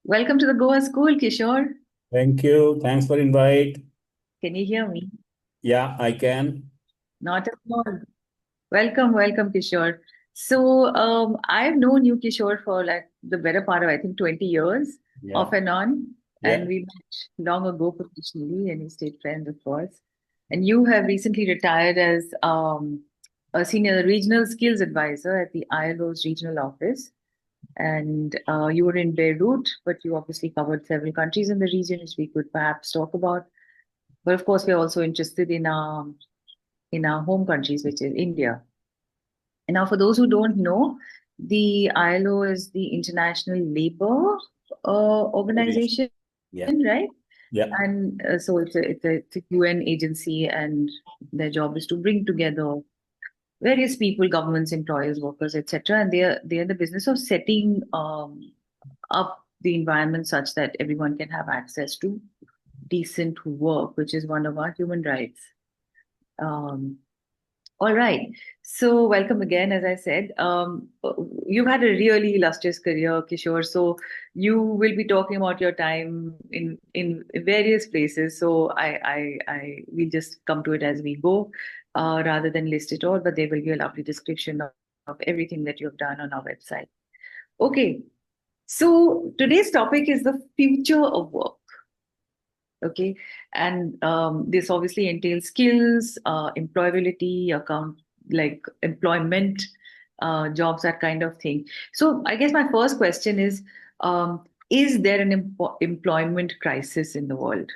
Welcome to the Goa School, Kishore. Thank you. Thanks for invite. Can you hear me? Yeah, I can. Not at all. Welcome, Kishore. I've known you, Kishore, for like the better part of, I think, 20 years, Yeah, off and on. yeah. And we met long ago professionally, and we stayed friends, of course. And you have recently retired as a senior regional skills advisor at the ILO's regional office. And you were in Beirut, but you obviously covered several countries in the region, which we could perhaps talk about. But of course, we're also interested in our home countries, which is India. And now, for those who don't know, the ILO is the International Labor Organization. Organization, Yeah, right? yeah. And so it's a UN agency, and their job is to bring together various people, governments, employers, workers, etc. And they are in the business of setting up the environment such that everyone can have access to decent work, which is one of our human rights. Um, all right. So, welcome again. As I said, you've had a really illustrious career, Kishore. So, you will be talking about your time in various places. So, I will just come to it as we go, rather than list it all. But there will be a lovely description of everything that you've done on our website. Okay. So, today's topic is the future of work. Okay, and this obviously entails skills, employability, account like employment, jobs, that kind of thing. So I guess my first question is there an employment crisis in the world?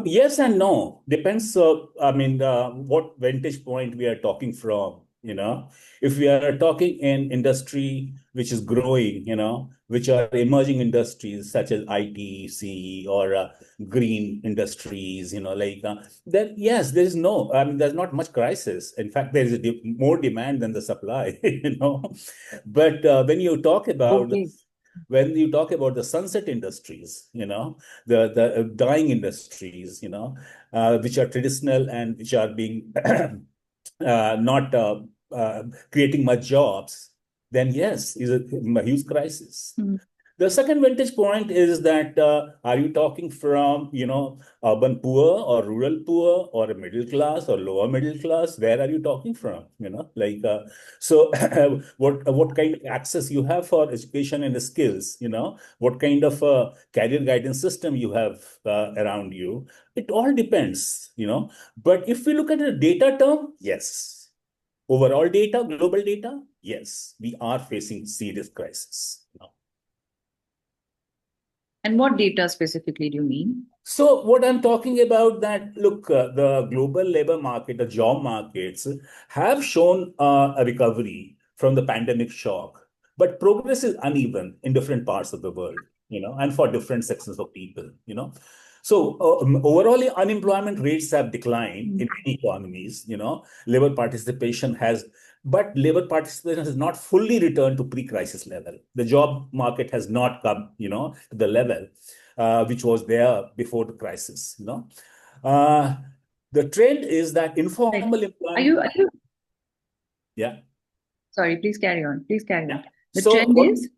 Yes and no. Depends. What vantage point we are talking from. If we are talking in industry which is growing, which are emerging industries such as IT, CE, or green industries, then yes, there is no. I mean, there's not much crisis. In fact, there is more demand than the supply. But Okay. when you talk about the sunset industries, the dying industries, which are traditional and which are being not creating much jobs, then yes, is a huge crisis. Mhm. The second vantage point is that are you talking from, urban poor or rural poor or a middle class or lower middle class? Where are you talking from? So what kind of access you have for education and skills? What kind of career guidance system you have around you? It all depends. But if we look at the data term, yes. Overall data, global data, yes, we are facing serious crisis. And what data specifically do you mean? So what I'm talking about that, look, the global labor market, the job markets have shown a recovery from the pandemic shock, but progress is uneven in different parts of the world, and for different sections of people. So overall, unemployment rates have declined in many economies, labor participation has, but labor participation has not fully returned to pre-crisis level. The job market has not come, to the level which was there before the crisis. Uh, the trend is that Right. informal employment. Are you, Yeah, sorry, please carry on. Please carry yeah. on. The So trend what? is?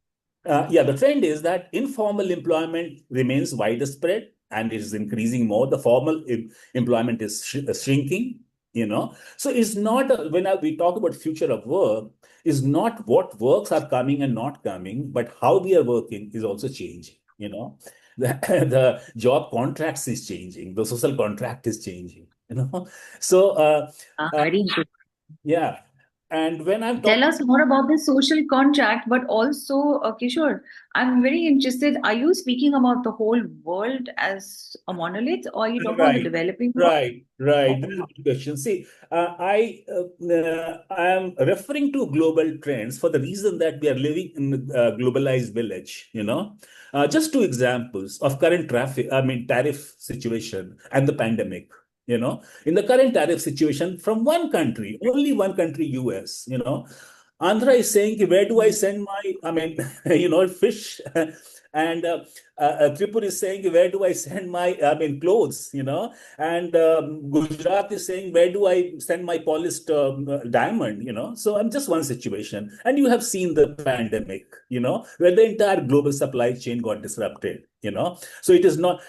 The trend is that informal employment remains widespread and is increasing more. The formal employment is shrinking. So it's not we talk about future of work, is not what works are coming and not coming, but how we are working is also changing. The job contracts is changing, the social contract is changing. So uh, Very interesting. yeah, and when I'm Tell talking. us more about the social contract, but also, Kishore, I'm very interested. Are you speaking about the whole world as a monolith, or are you talking about the Right, developing world? right. This is Or- a good question. See, I am referring to global trends for the reason that we are living in a globalized village. Just two examples of current tariff situation and the pandemic. In the current tariff situation, from one country, only one country, US. Andhra is saying, where do I send my, fish? And Tripur is saying, where do I send my, clothes, And Gujarat is saying, where do I send my polished diamond, So I'm just one situation. And you have seen the pandemic, where the entire global supply chain got disrupted, So it is not,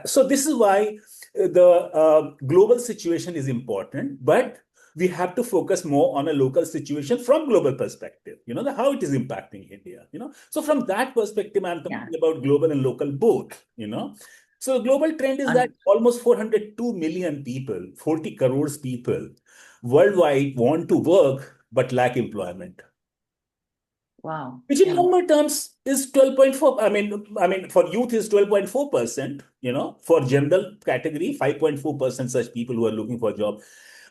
so this is why the global situation is important, but we have to focus more on a local situation from global perspective, how it is impacting India, So from that perspective, I'm talking about global and local both, So the global trend is that almost 402 million people, 40 crores people worldwide want to work but lack employment. Wow. Which in number terms is 12.4. For youth is 12.4%, for general category, 5.4% such people who are looking for a job.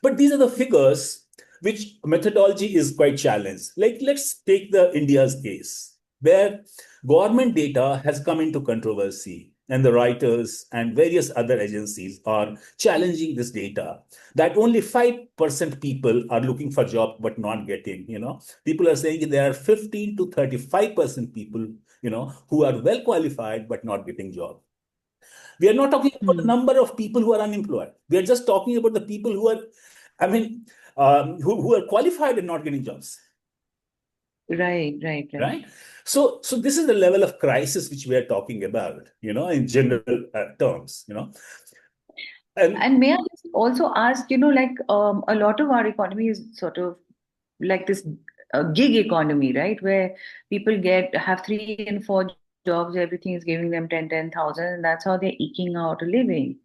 But these are the figures which methodology is quite challenged. Like, let's take the India's case, where government data has come into controversy, and the writers and various other agencies are challenging this data that only 5% people are looking for job but not getting, People are saying there are 15 to 35% people, who are well qualified but not getting job. We are not talking about the number of people who are unemployed. We are just talking about the people who are, who are qualified and not getting jobs. Right. So this is the level of crisis which we are talking about, in general terms, And may I also ask, a lot of our economy is sort of like this gig economy, right? Where people have 3 and 4 jobs, everything is giving them 10,000, and that's how they're eking out a living.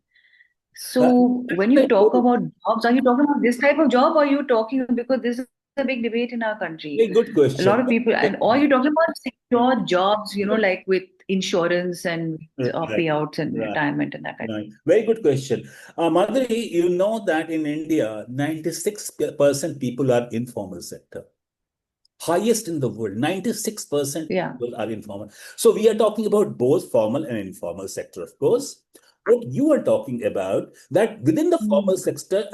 So when you talk about jobs, are you talking about this type of job, or are you talking, because this is a big debate in our country? Very good question. A lot of people, or are you talking about secure jobs, like with insurance and payouts and retirement and that kind of thing? Very good question. Madhuri, you know that in India, 96% people are informal sector. Highest in the world, 96% people are informal. So we are talking about both formal and informal sector, of course. What you are talking about, that within the formal sector,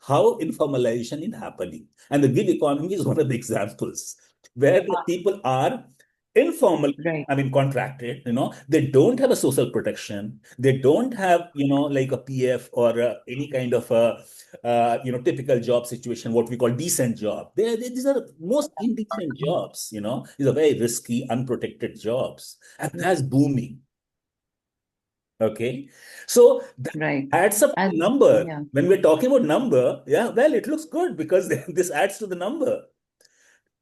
how informalization is happening. And the gig economy is one of the examples where the people are informal, contracted, they don't have a social protection. They don't have, like a PF or any kind of a, typical job situation, what we call decent job. These are most indecent jobs, These are very risky, unprotected jobs. And that's booming. Okay. So that adds up to the number. When we're talking about number, well, it looks good because this adds to the number.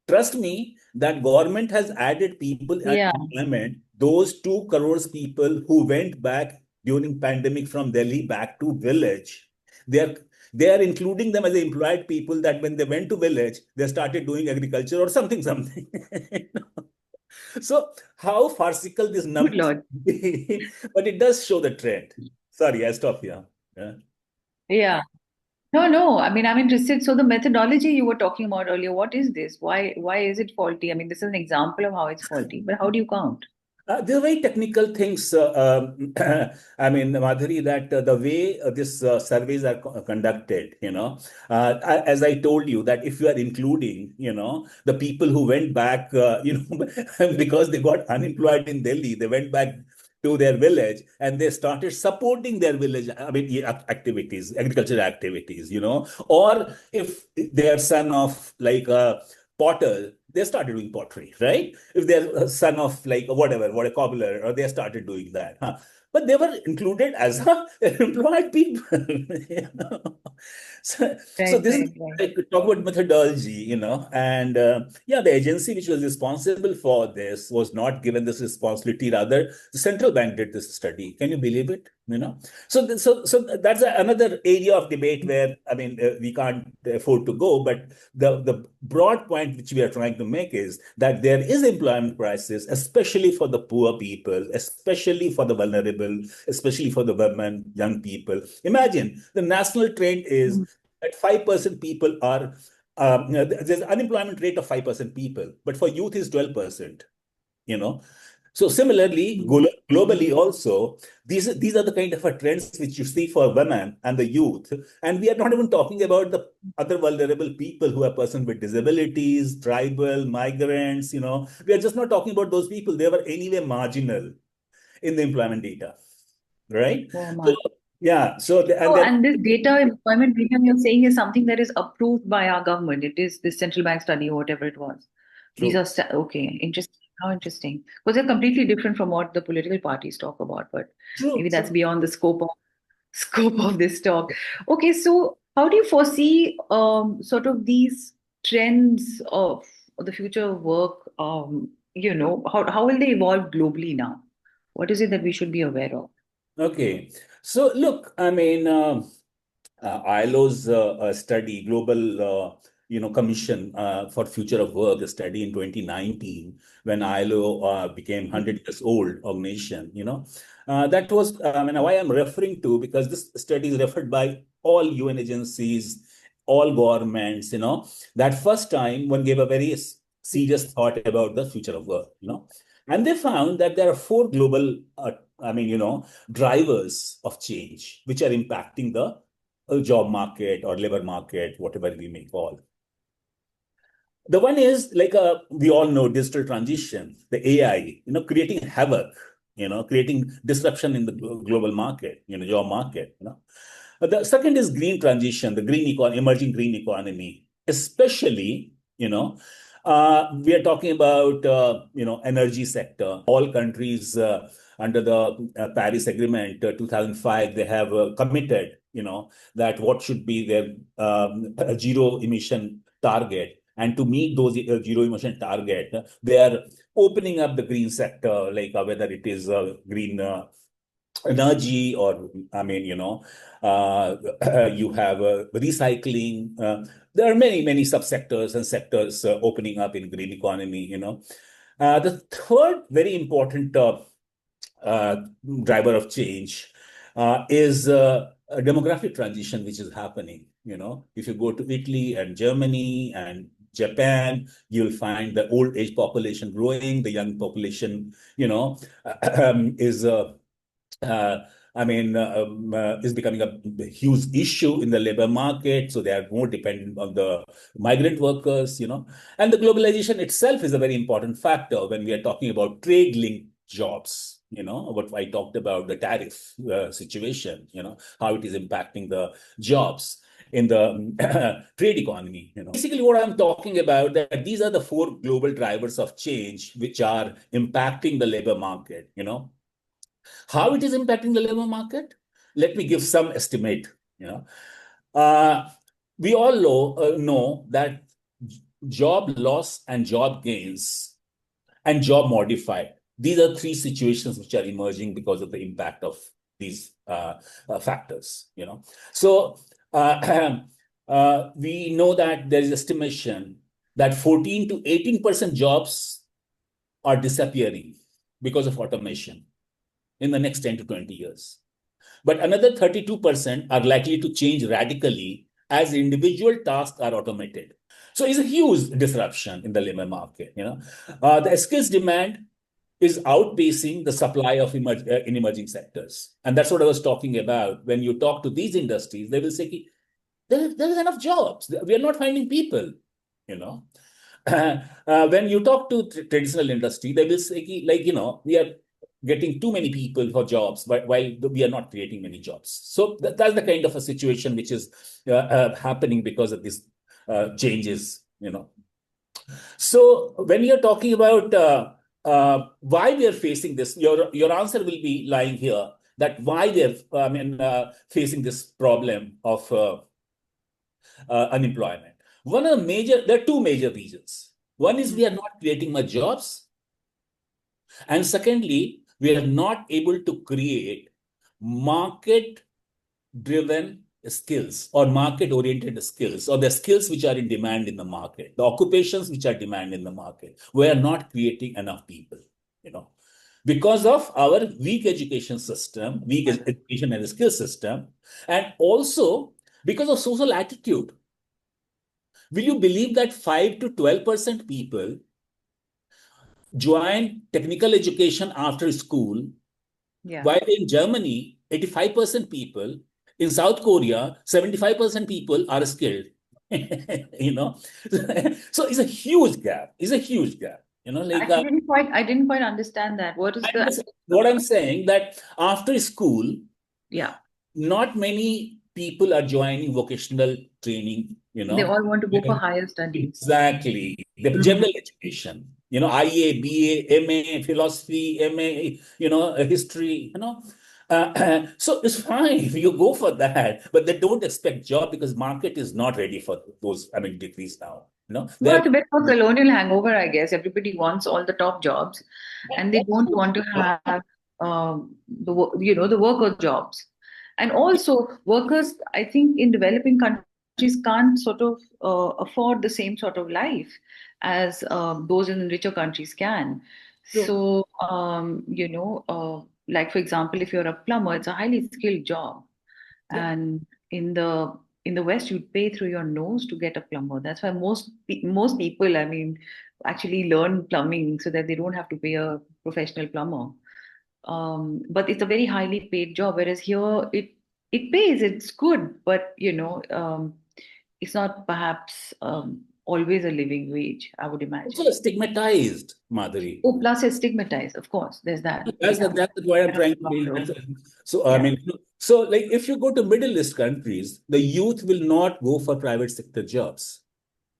Trust me, that government has added people at employment. Those 2 crores people who went back during pandemic from Delhi back to village, they are including them as employed people, that when they went to village, they started doing agriculture or something. So how farcical this number be, but it does show the trend. Sorry, I stop here. Yeah. No. I mean, I'm interested. So the methodology you were talking about earlier, what is this? Why is it faulty? I mean, this is an example of how it's faulty, but how do you count? There are very technical things, Madhuri, that the way these surveys are conducted, as I told you, that if you are including, the people who went back, because they got unemployed in Delhi, they went back to their village and they started supporting their village, activities, agricultural activities, or if they are son of like a potter, they started doing pottery, right? If they're a son of like whatever, what a cobbler, or they started doing that. But they were included as employed people. So this is, I could talk about methodology, and the agency which was responsible for this was not given this responsibility. Rather, the central bank did this study. Can you believe it? So that's another area of debate where we can't afford to go. But the broad point which we are trying to make is that there is employment crisis, especially for the poor people, especially for the vulnerable, especially for the women, young people. Imagine the national trend is that 5% people are, there's an unemployment rate of 5% people, but for youth is 12%, So similarly, Mm. globally also, these are the kind of trends which you see for women and the youth. And we are not even talking about the other vulnerable people who are persons with disabilities, tribal, migrants, We are just not talking about those people. They were anyway marginal in the employment data, right? So So, much. yeah. So, and Oh, then, and this data, employment data you're saying is something that is approved by our government. It is this central bank study or whatever it was. These true, are okay, interesting. How interesting. Because they're completely different from what the political parties talk about, but true, maybe that's true. beyond the scope of this talk. Okay, so how do you foresee sort of these trends of the future of work? How will they evolve globally now? What is it that we should be aware of? Okay. So look, I mean, ILO's study, Global Commission for Future of Work, a study in 2019, when ILO became 100 years old organization, that was, I mean, why I'm referring to, because this study is referred by all UN agencies, all governments, that first time one gave a very serious thought about the future of work, and they found that there are four global, drivers of change which are impacting the job market or labor market, whatever we may call. The one is like we all know digital transition, the AI, creating havoc, creating disruption in the global market, job market. The second is green transition, the emerging green economy, especially, we are talking about, energy sector. All countries under the Paris Agreement 2005, they have committed, that what should be their zero emission target. And to meet those zero emission target, they are opening up the green sector, like whether it is green energy or, I mean, you have recycling. There are many, many subsectors and sectors opening up in green economy, The third very important uh, driver of change is a demographic transition which is happening. If you go to Italy and Germany and Japan, you'll find the old age population growing, the young population, is uh, is becoming a huge issue in the labor market. So they are more dependent on the migrant workers, And the globalization itself is a very important factor when we are talking about trade-linked jobs, what I talked about, the tariff situation, how it is impacting the jobs in the trade economy. Basically, what I'm talking about, that these are the four global drivers of change which are impacting the labor market. How it is impacting the labor market? Let me give some estimate. Uh, we all know that job loss and job gains and job modified. These are three situations which are emerging because of the impact of these factors. So we know that there is estimation that 14 to 18% jobs are disappearing because of automation in the next 10 to 20 years. But another 32% are likely to change radically as individual tasks are automated. So it's a huge disruption in the labor market. The skills demand is outpacing the supply of in emerging sectors. And that's what I was talking about. When you talk to these industries, they will say, there is enough jobs. We are not finding people, you know. When you talk to traditional industry, they will say, like, we are getting too many people for jobs, but while we are not creating many jobs. So that's the kind of a situation which is happening because of these changes, So when you're talking about why we are facing this, your answer will be lying here, that why they're facing this problem of unemployment. There are two major reasons. One is we are not creating much jobs. And secondly, we are not able to create market driven skills or market oriented skills, or the skills which are in demand in the market, the occupations which are demand in the market. We are not creating enough people, because of our weak education system, weak education and skill system, and also because of social attitude. Will you believe that 5 to 12% people join technical education after school, Yeah. while in Germany, 85% people, in South Korea, 75% people are skilled. you know, so it's a huge gap. It's a huge gap. Like I didn't quite understand that. What is the, what I'm saying, that after school, yeah, not many people are joining vocational training. they all want to go for higher studies. Exactly. The Mhm. general education, IA, BA, MA, philosophy, MA, history, so it's fine if you go for that, but they don't expect job because market is not ready for those, degrees now. No, They're it's a bit of colonial hangover, I guess. Everybody wants all the top jobs, and they don't want to have the worker jobs. And also, workers, I think, in developing countries can't sort of afford the same sort of life as those in richer countries can. true. So, like for example, if you're a plumber, it's a highly skilled job, Yeah. and in the West, you'd pay through your nose to get a plumber. That's why most people, I mean, actually learn plumbing so that they don't have to pay a professional plumber. But it's a very highly paid job, whereas here it pays, it's good, but it's not perhaps always a living wage, I would Also imagine. stigmatized, Madhuri. Oh, plus it's stigmatized, of course. There's that. Yeah. That's what I'm That's trying to not say. true. So, Yeah. so like if you go to Middle East countries, the youth will not go for private sector jobs.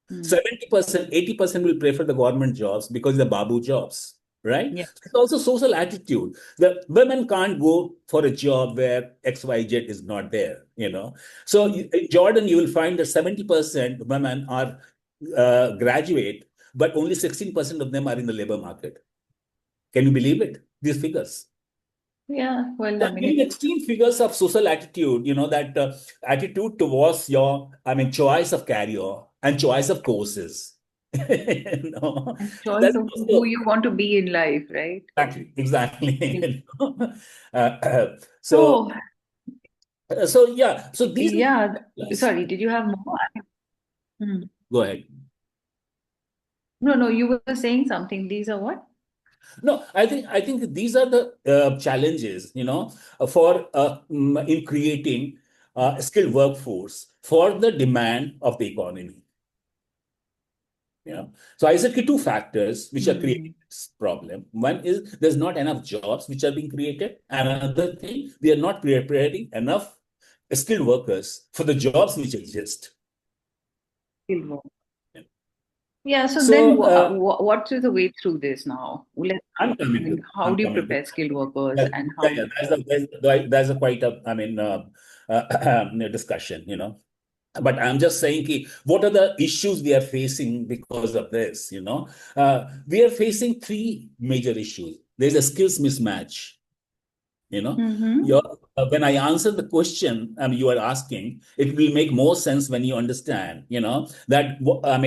Mm. 70%, 80% will prefer the government jobs because they're babu jobs, right? Yeah. It's also social attitude. The women can't go for a job where XYZ is not there. So in Jordan, you will find that 70% women are graduate, but only 16% of them are in the labor market. Can you believe it? These figures. Yeah. Well, The I mean, very extreme figures of social attitude, that attitude towards your, choice of career and choice of courses. and So choice that's of who also you want to be in life, right? exactly, Yeah. exactly. Uh, uh, so, So, so yeah, so these are yeah, yes. sorry, did you have more? Hmm. Go ahead. No, no, you were saying something. These are what? No, I think these are the challenges, for in creating a skilled workforce for the demand of the economy. So I said two factors which are Hmm. creating this problem. One is there's not enough jobs which are being created, and another thing, we are not preparing enough skilled workers for the jobs which exist. Skilled work. Yeah, so then So what is the way through this now? I'm I coming to mean, how I'm do you coming to prepare skilled workers that. and Yeah, how? yeah, that's a quite a discussion. But I'm just saying, what are the issues we are facing because of this? We are facing three major issues. There's a skills mismatch. You know, Mm-hmm. your when I answer the question you are asking, it will make more sense when you understand. That what are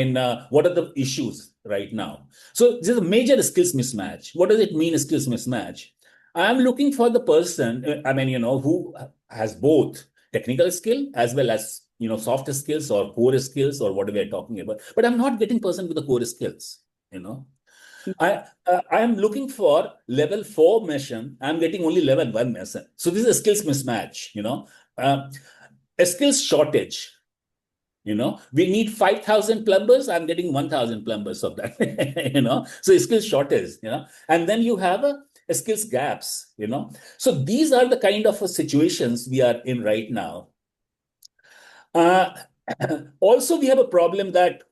the issues right now? So there's a major skills mismatch. What does it mean, a skills mismatch? I'm looking for the person. Who has both technical skill as well as soft skills or core skills or whatever we're talking about. But I'm not getting person with the core skills. You know I am looking for level 4 mission. I'm getting only level 1 mission. So this is a skills mismatch. Uh, a skills shortage. We need 5,000 plumbers. I'm getting 1,000 plumbers of that. So skills shortage. And then you have a skills gaps. So these are the kind of situations we are in right now. Uh, Also, we have a problem that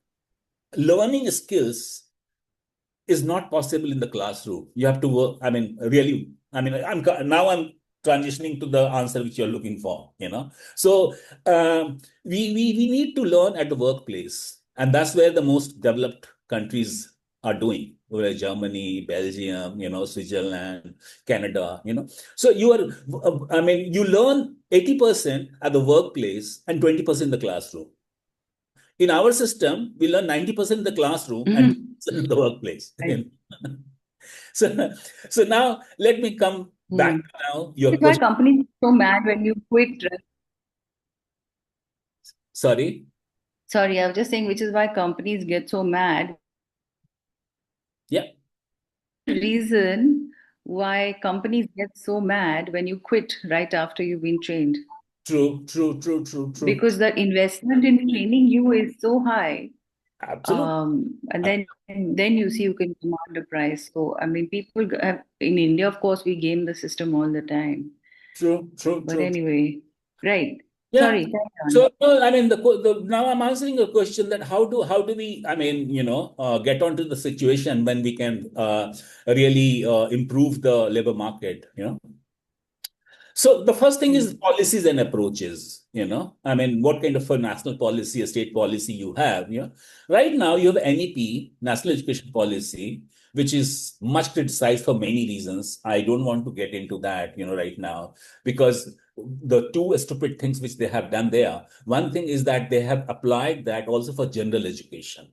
learning skills is not possible in the classroom. You have to work. Really. I'm transitioning to the answer which you're looking for. So we need to learn at the workplace, and that's where the most developed countries are doing. Where Germany, Belgium, Switzerland, Canada. So you learn 80% at the workplace and 20% in the classroom. In our system, we learn 90% in the classroom and Mm-hmm. 10% in the workplace. Right. So, so now let me come back Hmm. to now your That's why question. companies get so mad when you quit. Sorry. Sorry, I was just saying, which is why companies get so mad. Yeah. reason why companies get so mad when you quit right after you've been trained. True, true, true, true, true. Because the investment in training you is so high. Absolutely. And then you see you can command a price. So I mean, people have, in India, of course, we game the system all the time. True, true, But true. anyway, right. Yeah. Sorry, carry on. So no, I mean, now I'm answering a question that how do we, I mean, get onto the situation when we can really improve the labor market, So the first thing is policies and approaches. I mean, what kind of a national policy, a state policy you have. Right now you have NEP, National Education Policy, which is much criticized for many reasons. I don't want to get into that, right now, because the two stupid things which they have done there. One thing is that they have applied that also for general education.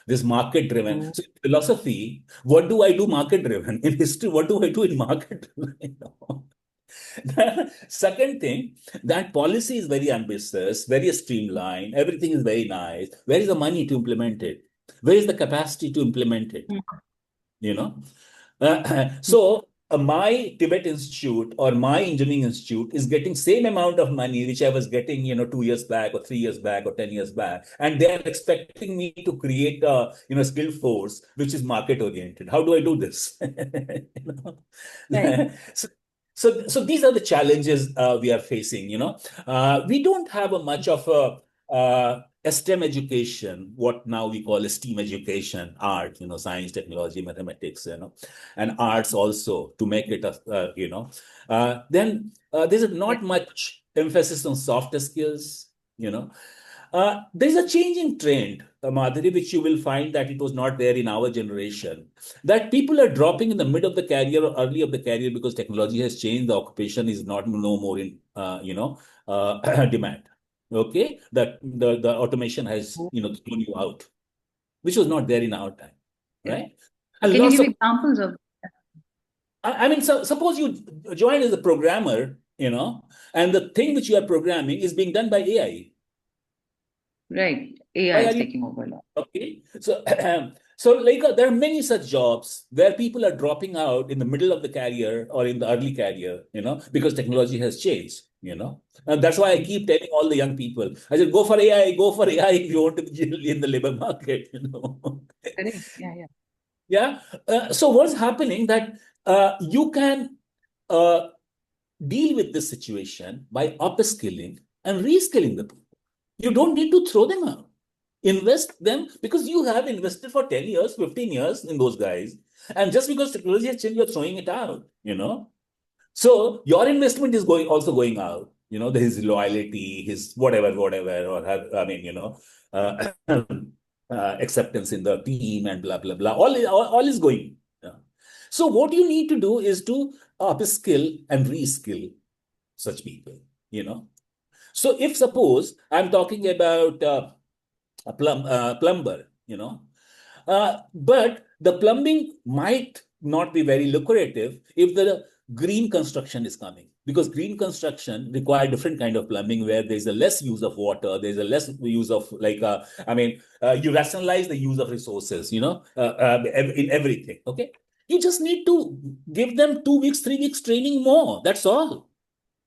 This market driven. Oh, So in philosophy, what do I do market driven? In history, what do I do in market driven? The second thing, that policy is very ambitious, very streamlined, everything is very nice. Where is the money to implement it? Where is the capacity to implement it? You know? So my Tibet Institute or my engineering institute is getting same amount of money which I was getting, 2 years back or 3 years back or 10 years back, and they are expecting me to create a skill force which is market oriented. How do I do this? right. so, so these are the challenges we are facing. We don't have a much of a STEM education, what now we call a STEAM education, art, science, technology, mathematics, and arts also to make it then there's not much emphasis on softer skills. There's a changing trend, Madhuri, which you will find that it was not there in our generation, that people are dropping in the mid of the career or early of the career because technology has changed. The occupation is not no more in, demand. Okay, that the automation has, thrown you out, which was not there in our time, Yeah. right? And Can you lots give of, examples of I mean, so suppose you join as a programmer, and the thing which you are programming is being done by AI. right? AI Why are is you taking over a lot. okay? So, so like there are many such jobs where people are dropping out in the middle of the career or in the early career, because technology has changed. And that's why I keep telling all the young people, I said, go for AI, go for AI if you want to be in the labor market. Correct. Yeah, yeah. Yeah. So what's happening that you can uh, deal with this situation by upskilling and reskilling the people. You don't need to throw them out. Invest them because you have invested for 10 years, 15 years in those guys. And just because technology has changed, you're throwing it out. So your investment is also going out. His loyalty, his whatever, or I mean, acceptance in the team and blah, blah, blah. All is going. Yeah. So what you need to do is to upskill and reskill such people. So if suppose I'm talking about a plumber, but the plumbing might not be very lucrative if the green construction is coming, because green construction require different kind of plumbing where there's a less use of water, there's a less use of you rationalize the use of resources, in everything. Okay, you just need to give them 2 weeks, 3 weeks training more. That's all.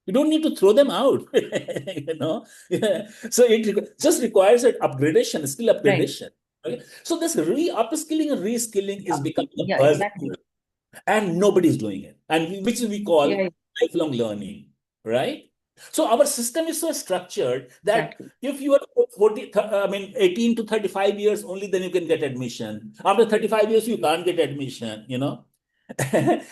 You don't need to throw them out. Yeah. So it just requires an upgradation, skill Right. upgradation. Okay? So this upskilling and reskilling is becoming a Yeah, exactly. buzzword, and nobody's doing it, and which we call Yeah, lifelong learning, right? So our system is so structured that exactly. if you are 18 to 35 years only, then you can get admission. After 35 years, you can't get admission.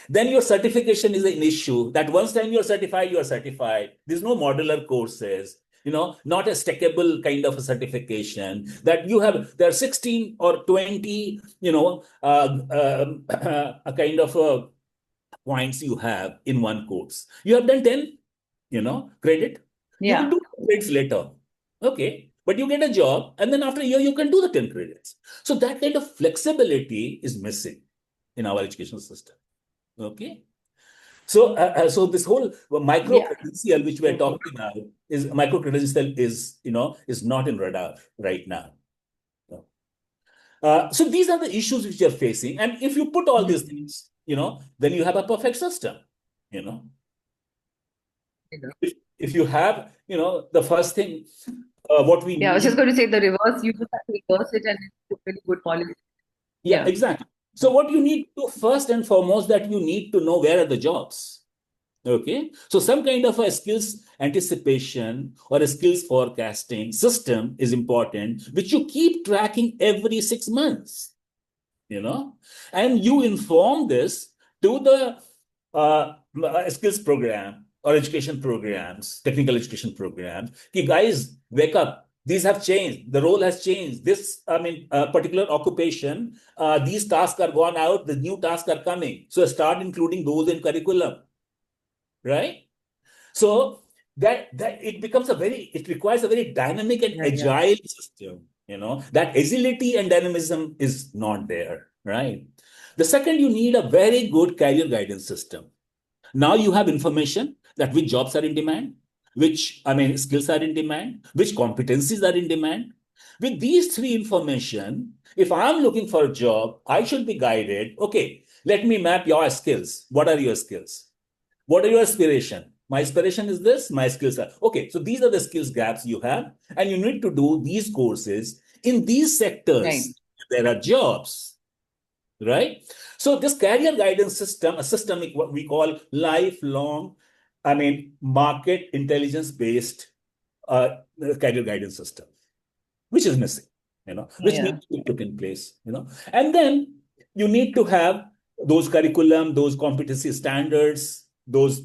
Then your certification is an issue. That once time you're certified, you're certified. There's no modular courses, not a stackable kind of a certification that you have. There are 16 or 20, a kind of points you have in one course. You have done 10, credit. You will Yeah, do credits later. Okay. But you get a job, and then after a year, you can do the 10 credits. So that kind of flexibility is missing in our education system. Okay. So this whole micro yeah. credential which we are Totally. talking about is micro credential is not in radar right now. So these are the issues which you're facing. And if you put all these things, then you have a perfect system, you know. If you have, the first thing, what we Yeah, I was just need. going to say the reverse. You just have to reverse it and it's a really good policy. Yeah, Yeah. exactly. So what you need to first and foremost, that you need to know where are the jobs. Okay. So some kind of a skills anticipation or a skills forecasting system is important, which you keep tracking every 6 months, and you inform this to the skills program or education programs, technical education programs. Ki guys, wake up. These have changed. The role has changed. This, particular occupation, these tasks are gone out. The new tasks are coming. So start including those in curriculum, right? So that it requires a very dynamic and Yeah, yeah. agile system. That agility and dynamism is not there, right? The second, you need a very good career guidance system. Now you have information that which jobs are in demand, which skills are in demand, which competencies are in demand. With these three information, if I'm looking for a job, I should be guided. Okay, let me map your skills. What are your skills? What are your aspiration? My aspiration is this, my skills are. Okay, so these are the skills gaps you have, and you need to do these courses in these Right. sectors. There are jobs, right? So this career guidance system, a system what we call lifelong, market intelligence based uh, career guidance system, which is missing, which needs Yeah. to be put in place, and then you need to have those curriculum, those competency standards, those,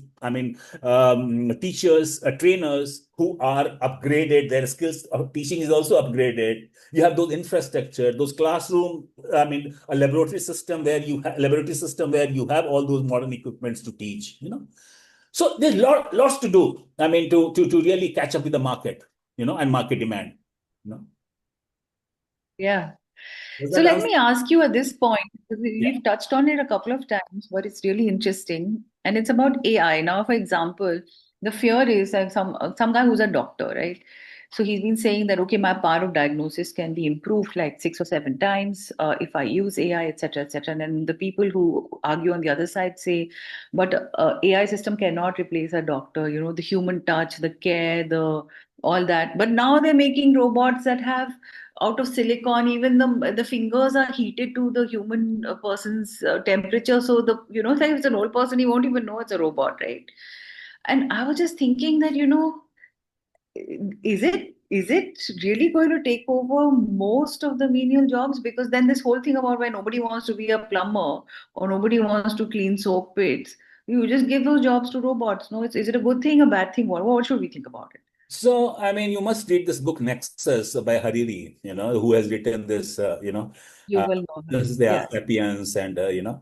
teachers, trainers who are upgraded, their skills of teaching is also upgraded. You have those infrastructure, those classroom, a laboratory system where you have all those modern equipments to teach, So there's lots to do, to really catch up with the market, and market demand, you know. Yeah. Does So that let answer? me ask you at this point, because Yeah. we've touched on it a couple of times, but it's really interesting. And it's about AI. Now, for example, the fear is that some guy who's a doctor, right? So he's been saying that, okay, my power of diagnosis can be improved like 6 or 7 times if I use AI, et cetera, et cetera. And then the people who argue on the other side say, but AI system cannot replace a doctor, the human touch, the care, the all that. But now they're making robots that have out of silicon, even the fingers are heated to the human person's temperature, so the like if it's an old person, he won't even know it's a robot, right? And I was just thinking that is it really going to take over most of the menial jobs? Because then this whole thing about why nobody wants to be a plumber or nobody wants to clean soap pits, you just give those jobs to robots. No, is it a good thing, a bad thing? What should we think about it? So, you must read this book Nexus by Hariri, who has written this, You uh, will know. this is the Yeah. Sapiens, and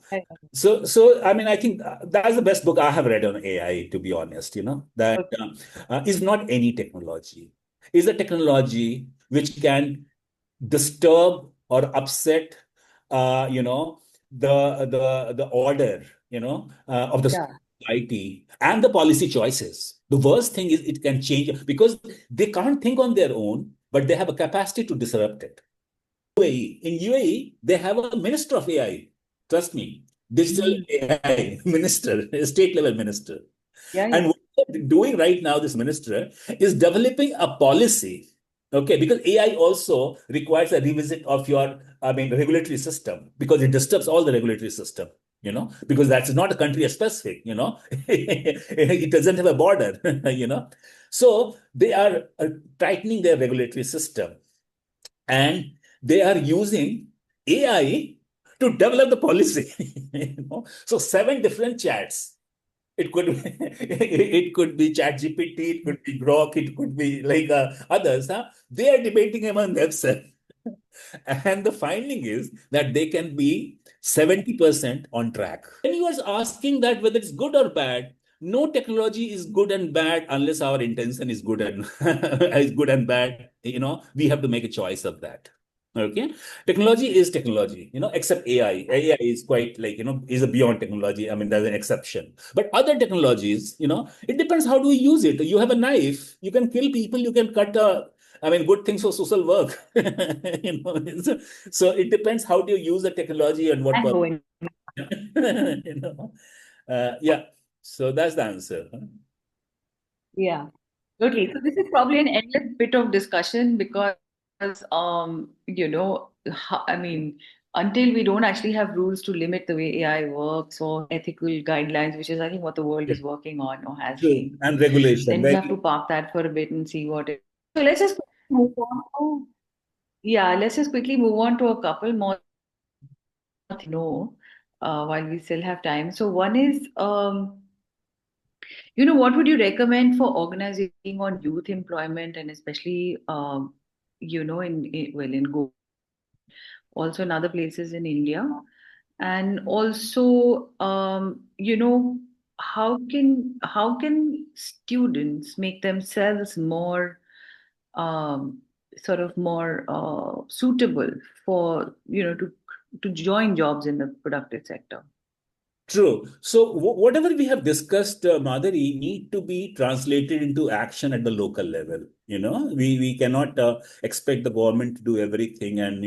Right. So, I think that's the best book I have read on AI, to be honest, that Okay. is not any technology, is a technology which can disturb or upset, the order, of the Yeah. society and the policy choices. The worst thing is it can change because they can't think on their own, but they have a capacity to disrupt it. In UAE, they have a minister of AI. Trust me, digital Mm. AI minister, a state level minister. Yeah, And yeah. what they're doing right now, this minister is developing a policy. Okay, because AI also requires a revisit of your, regulatory system because it disturbs all the regulatory system. Because that's not a country specific. It doesn't have a border. So they are tightening their regulatory system, and they are using AI to develop the policy. So 7 different chats, it could be, it could be Chat GPT, it could be Grok, it could be like others. Huh? They are debating among themselves. And the finding is that they can be 70% on track. When you are asking that whether it's good or bad, no technology is good and bad unless our intention is good and is good and bad. We have to make a choice of that. Okay, technology is technology, except AI. AI is quite like, is a beyond technology. There's an exception. But other technologies, it depends how do you use it. You have a knife, you can kill people, you can cut I mean, good things for social work. So it depends how do you use the technology and what And purpose. going. you know. Yeah. So that's the answer. Yeah. Okay, so this is probably an endless bit of discussion because, I mean, until we don't actually have rules to limit the way AI works or ethical guidelines, which is, I think, what the world Yeah. is working on or has True. been, And regulation. then we have Very to park that for a bit and see what it. So let's just move on to, yeah, let's just quickly move on to a couple more to know while we still have time. So one is, what would you recommend for organizing on youth employment and especially, in Goa, also in other places in India, and also, how can students make themselves more um, sort of more suitable for to join jobs in the productive sector? true. So whatever we have discussed, Madhuri, need to be translated into action at the local level. We cannot expect the government to do everything, and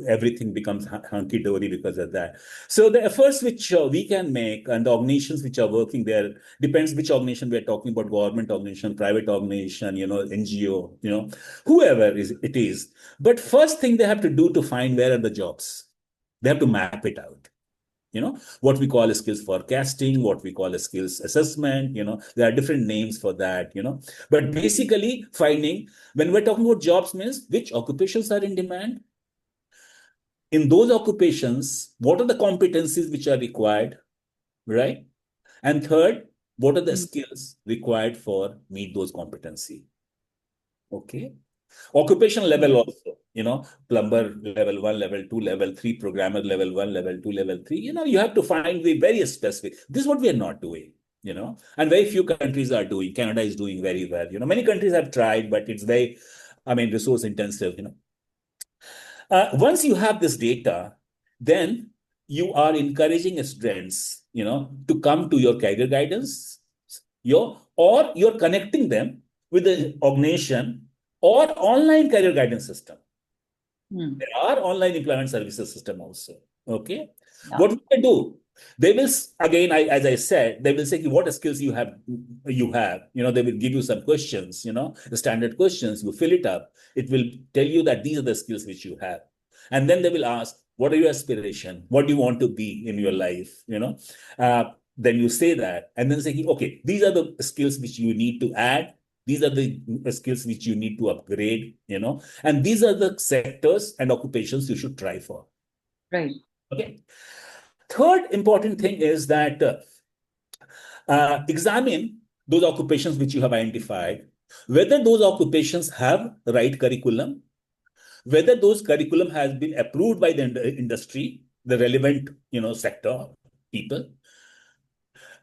everything becomes hunky dory because of that. So the efforts which we can make, and the organizations which are working there, depends which organization we are talking about: government organization, private organization, NGO, whoever it is. But first thing they have to do to find where are the jobs, they have to map it out. What we call a skills forecasting, what we call a skills assessment. There are different names for that. But basically finding, when we're talking about jobs, means which occupations are in demand. In those occupations, what are the competencies which are required, right? And third, what are the Mm. skills required for meet those competency? Okay. Occupation level Mm. also, plumber level 1, level 2, level 3, programmer level 1, level 2, level 3. You have to find the very specific. This is what we are not doing, and very few countries are doing. Canada is doing very well. Many countries have tried, but it's very, resource intensive. Once you have this data, then you are encouraging students, to come to your career guidance, or you're connecting them with the organization or online career guidance system. Mm. There are online employment services system also. Okay. Yeah. What will they do? They will, again, as I said, they will say what skills you have. They will give you some questions, the standard questions. You fill it up. It will tell you that these are the skills which you have. And then they will ask, what are your aspiration? What do you want to be in your life? Then you say that, and then say, okay, these are the skills which you need to add. These are the skills which you need to upgrade, and these are the sectors and occupations you should try for. Right. Okay. Third important thing is that examine those occupations which you have identified, whether those occupations have the right curriculum, whether those curriculum has been approved by the industry, the relevant, sector people,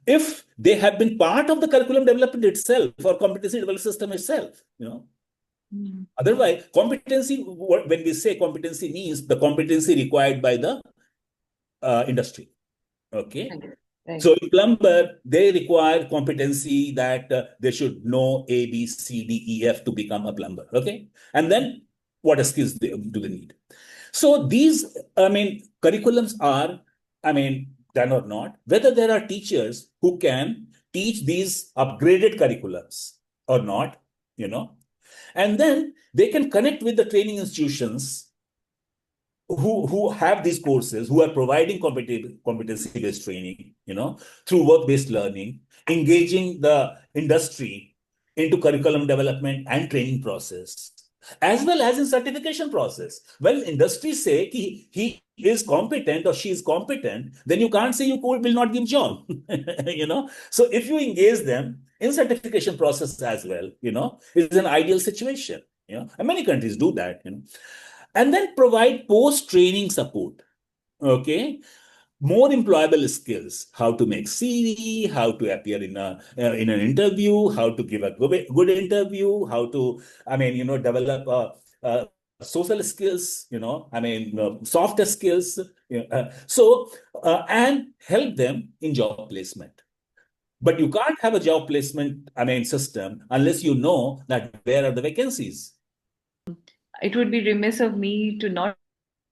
if they have been part of the curriculum development itself or competency development system itself. Mm. Otherwise, competency, when we say competency, means the competency required by the industry. Okay. Right. Right. So in plumber, they require competency that they should know A, B, C, D, E, F to become a plumber. Okay. And then what skills do they need? So these, curriculums are, done or not, whether there are teachers who can teach these upgraded curriculums or not, and then they can connect with the training institutions who have these courses, who are providing competency-based training, through work-based learning, engaging the industry into curriculum development and training process, as well as in certification process. When industries say he is competent or she is competent, then you can't say you will not give job. So if you engage them in certification process as well, it's an ideal situation. And many countries do that. And then provide post-training support. Okay. More employable skills: how to make CV, how to appear in an interview, how to give a good interview, how to develop social skills, softer skills. And help them in job placement. But you can't have a job placement system unless you know that where are the vacancies. it would be remiss of me to not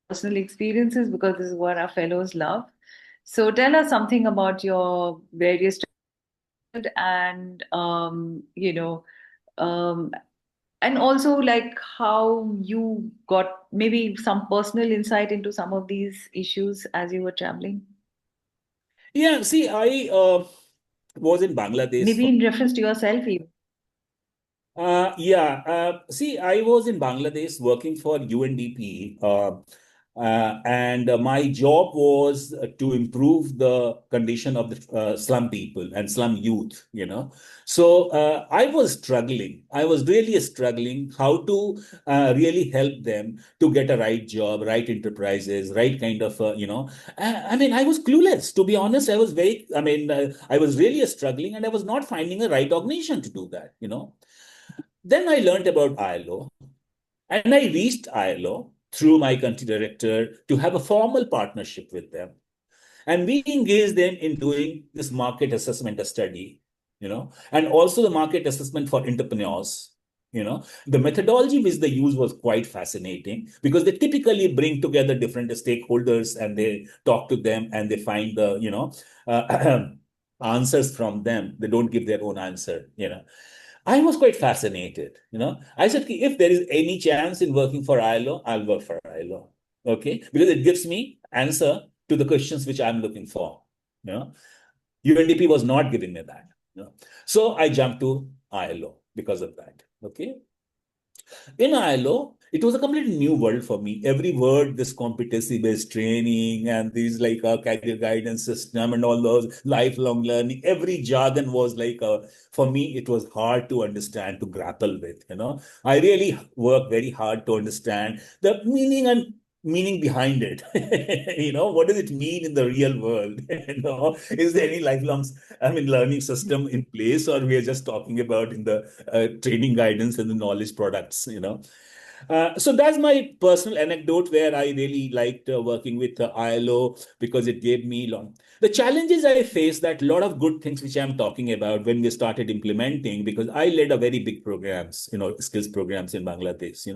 personal experiences because this is what our fellows love. So tell us something about your various and um, and also like how you got maybe some personal insight into some of these issues as you were traveling. Yeah, see, I was in Bangladesh. Maybe in reference to yourself even. Yeah. See, I was in Bangladesh working for UNDP, and my job was to improve the condition of the slum people and slum youth, So I was struggling. I was really struggling how to really help them to get a right job, right enterprises, right kind of, I mean, I was clueless, to be honest. I was really struggling and I was not finding a right organization to do that. Then I learned about ILO and I reached ILO through my country director to have a formal partnership with them. And we engaged them in doing this market assessment study, and also the market assessment for entrepreneurs. The methodology which they use was quite fascinating because they typically bring together different stakeholders and they talk to them and they find the, answers from them. They don't give their own answer. I was quite fascinated. I said, if there is any chance in working for ILO, I'll work for ILO. Okay. Because it gives me answer to the questions which I'm looking for. You know, UNDP was not giving me that. So I jumped to ILO because of that. Okay. In ILO, it was a completely new world for me. Every word, this competency-based training and these like a career guidance system and all those lifelong learning, every jargon was like for me, it was hard to understand, to grapple with. I really worked very hard to understand the meaning behind it. What does it mean in the real world? Is there any learning system in place, or we are just talking about in the training guidance and the knowledge products? So that's my personal anecdote where I really liked working with ILO because it gave me long. The challenges I faced, that lot of good things which I'm talking about when we started implementing, because I led a very big programs, skills programs in Bangladesh,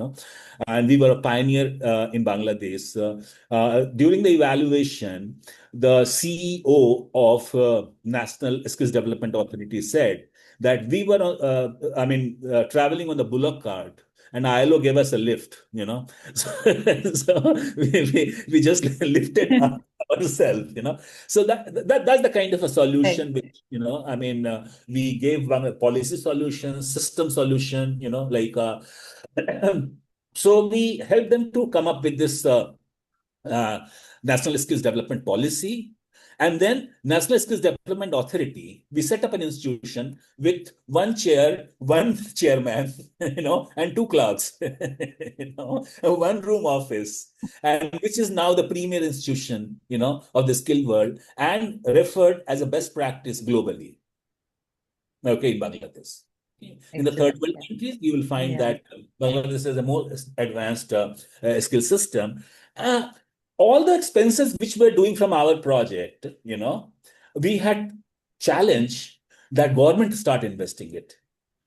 and we were a pioneer in Bangladesh. During the evaluation, the CEO of National Skills Development Authority said that we were, traveling on the bullock cart and ILO gave us a lift. So we just lifted ourselves. So that's the kind of a Right. solution which, we gave one a policy solution, system solution, so we helped them to come up with this uh, National Skills Development Policy. And then National Skills Development Authority, we set up an institution with one chair, one chairman, and two clerks, a one room office, and which is now the premier institution, of the skill world and referred as a best practice globally. Okay, in Bangladesh. In the third Excellent. world Yeah. countries, you will find Yeah. that Bangladesh has a more advanced skill system. Uh, all the expenses which we're doing from our project, we had challenge that government to start investing it.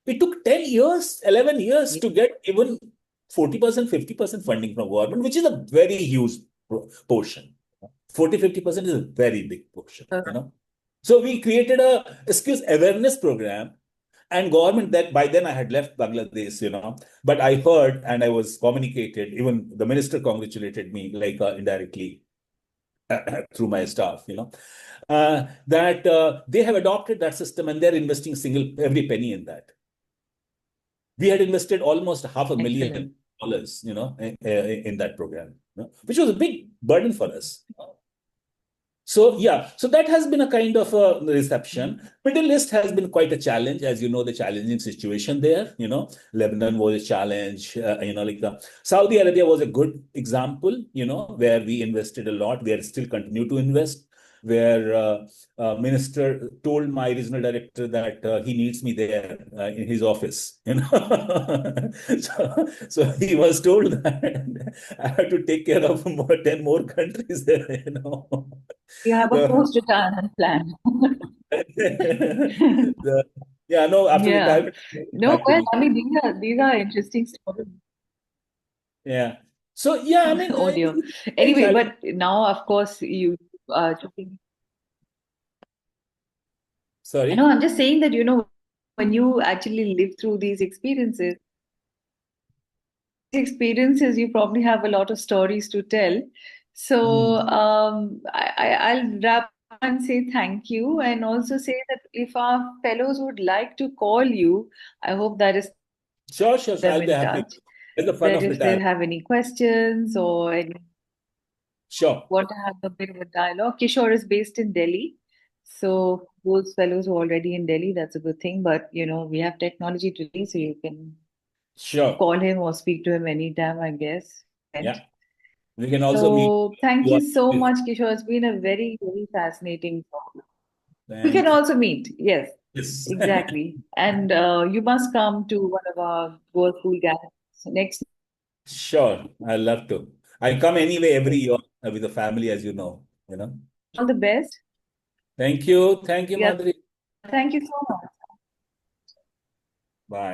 It took 10 years, 11 years Yeah. to get even 40%, 50% funding from government, which is a very huge portion. 40, 50% is a very big portion. So we created a skills awareness program, and government, that by then I had left Bangladesh, but I heard and I was communicated, even the minister congratulated me like indirectly through my staff, that they have adopted that system and they're investing every penny in that. We had invested almost half a Excellent. million dollars, in that program, which was a big burden for us. So yeah, so that has been a kind of a reception. Middle East has been quite a challenge, as you know, the challenging situation there. Lebanon was a challenge. Like the Saudi Arabia was a good example. Where we invested a lot. We are still continue to invest. Where minister told my regional director that he needs me there in his office. So he was told that I have to take care of 10 more countries there. You have a The, post-retirement plan. yeah, no, after Yeah. retirement, No, back to well, me. I mean, these are interesting stories. Yeah. So yeah, I mean, Oh dear. it's very Anyway, challenging. but now, of course, I know, Sorry. I'm just saying that, when you actually live through these experiences, you probably have a lot of stories to tell. So Mm. I'll wrap and say thank you, and also say that if our fellows would like to call you, I hope that is Sure, sure, sure. them I'll be in happy. touch. It's the fun That of the if they dialogue. have any questions or Sure, want to have a bit of a dialogue. Kishore is based in Delhi. So those fellows who are already in Delhi, that's a good thing. But we have technology today, so you can sure. call him or speak to him anytime, I guess. Yeah. We can also meet. So thank You you are- so much, Kishore. It's been a very, very fascinating talk. We can Thank you. also meet. Yes, Yes. exactly. And you must come to one of our Goa School gatherings next. Sure. I'd love to. I come anyway every year with the family, as you know. All the best. Thank you. Thank you, Yeah, Madhuri. thank you so much. Bye.